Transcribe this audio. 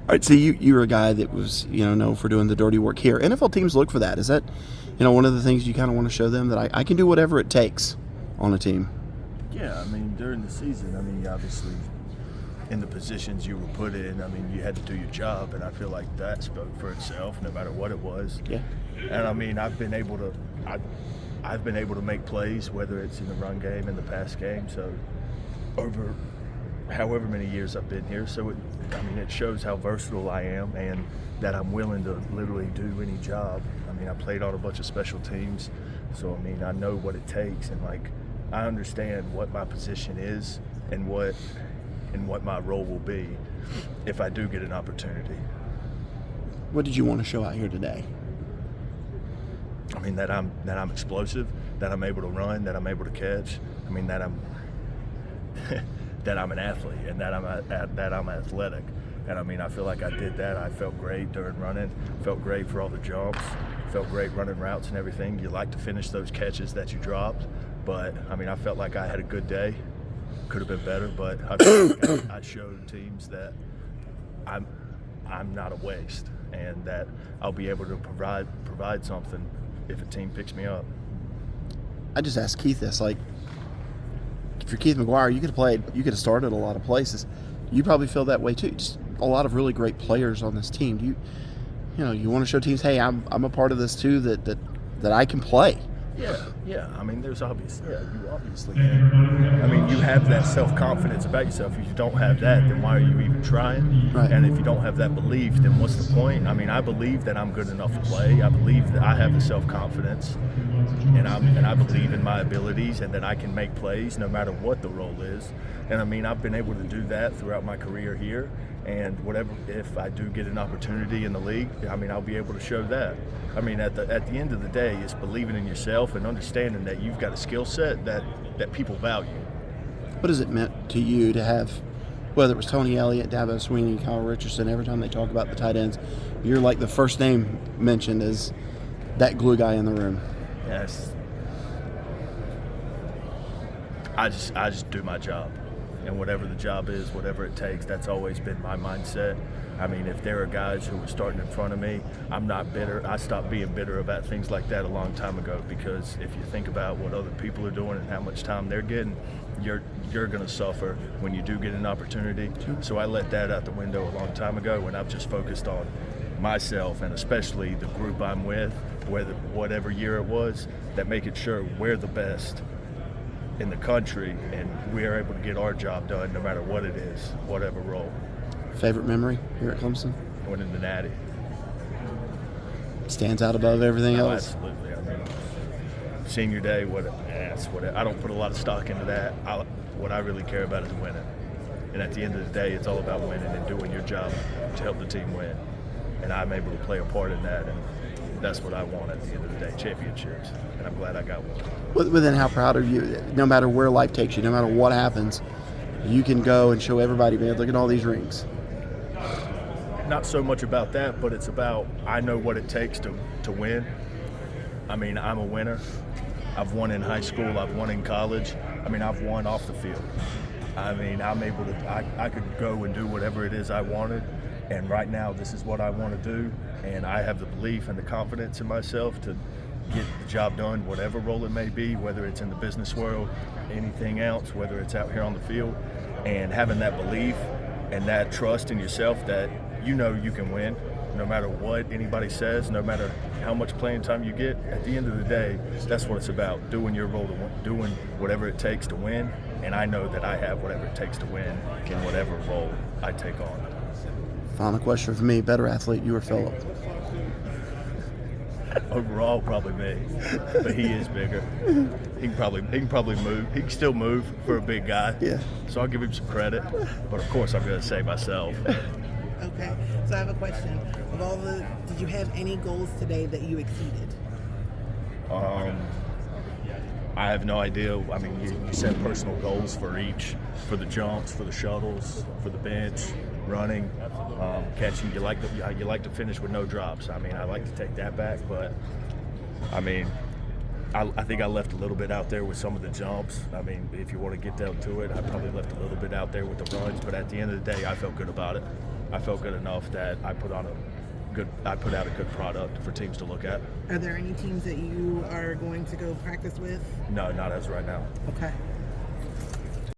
All right, so you're a guy that was known for doing the dirty work here. NFL teams look for that. Is that one of the things you kind of want to show them, that I can do whatever it takes on a team? Yeah, I mean, during the season, I mean, obviously, in the positions you were put in, I mean, you had to do your job, and I feel like that spoke for itself, no matter what it was. Yeah. And I mean, I've been able to make plays, whether it's in the run game and the pass game. So over however many years I've been here, so it shows how versatile I am and that I'm willing to literally do any job. I mean, I played on a bunch of special teams, so I mean, I know what it takes, and I understand what my position is and what my role will be if I do get an opportunity. What did you want to show out here today? I mean, that I'm explosive, that I'm able to run, that I'm able to catch. I mean, that I'm that I'm an athlete, and that I'm athletic. And I mean, I feel like I did that. I felt great during running, felt great for all the jumps, felt great running routes and everything. You like to finish those catches that you dropped, but I mean, I felt like I had a good day. Could have been better, but I showed teams that I'm not a waste, and that I'll be able to provide something if a team picks me up. I just asked Keith this, like, if you're Keith McGuire, you could have started a lot of places. You probably feel that way too. Just a lot of really great players on this team. Do you want to show teams, hey, I'm a part of this too, that I can play. Yeah. I mean, you obviously can. I mean, you have that self-confidence about yourself. If you don't have that, then why are you even trying? Right. And if you don't have that belief, then what's the point? I mean, I believe that I'm good enough to play. I believe that I have the self-confidence, and I believe in my abilities, and that I can make plays no matter what the role is. And I mean, I've been able to do that throughout my career here. And if I do get an opportunity in the league, I mean, I'll be able to show that. I mean, at the end of the day, it's believing in yourself and understanding that you've got a skill set that people value. What has it meant to you to have, whether it was Tony Elliott, Dabo Swinney, Kyle Richardson, every time they talk about the tight ends, you're like the first name mentioned as that glue guy in the room? Yes. I just do my job. And whatever the job is, whatever it takes, that's always been my mindset. I mean, if there are guys who were starting in front of me, I'm not bitter. I stopped being bitter about things like that a long time ago, because if you think about what other people are doing and how much time they're getting, you're going to suffer when you do get an opportunity. So I let that out the window a long time ago, and I've just focused on myself, and especially the group I'm with, whatever year it was, that making sure we're the best in the country, and we are able to get our job done no matter what it is, whatever role. Favorite memory here at Clemson? Winning the Natty. Stands out above everything else? Absolutely. I mean, senior day, I don't put a lot of stock into that. What I really care about is winning. And at the end of the day, it's all about winning and doing your job to help the team win. And I'm able to play a part in that, and that's what I want at the end of the day, championships. And I'm glad I got one. Within how proud are you, no matter where life takes you, no matter what happens, you can go and show everybody, man, look at all these rings? Not so much about that, but it's about, I know what it takes to win. I mean, I'm a winner. I've won in high school. I've won in college. I mean, I've won off the field. I mean, I'm able to, I could go and do whatever it is I wanted. And right now, this is what I want to do. And I have the belief and the confidence in myself to get the job done, whatever role it may be, whether it's in the business world, anything else, whether it's out here on the field. And having that belief and that trust in yourself that you know you can win no matter what anybody says, no matter how much playing time you get. At the end of the day, that's what it's about, doing your role, doing whatever it takes to win. And I know that I have whatever it takes to win in whatever role I take on. Final question for me, better athlete, you or Phillip? Overall, probably me, but he is bigger. He can probably move. He can still move for a big guy. Yeah. So I'll give him some credit, but of course I'm going to say myself. Okay, so I have a question. Did you have any goals today that you exceeded? I have no idea. I mean, you set personal goals for each, for the jumps, for the shuttles, for the bench, running, catching. You like to finish with no drops. I mean, I like to take that back, but I mean, I think I left a little bit out there with some of the jumps. I mean, if you want to get down to it, I probably left a little bit out there with the runs, but at the end of the day, I felt good about it. I felt good enough that I put out a good product for teams to look at. Are there any teams that you are going to go practice with? No, not as right now. Okay.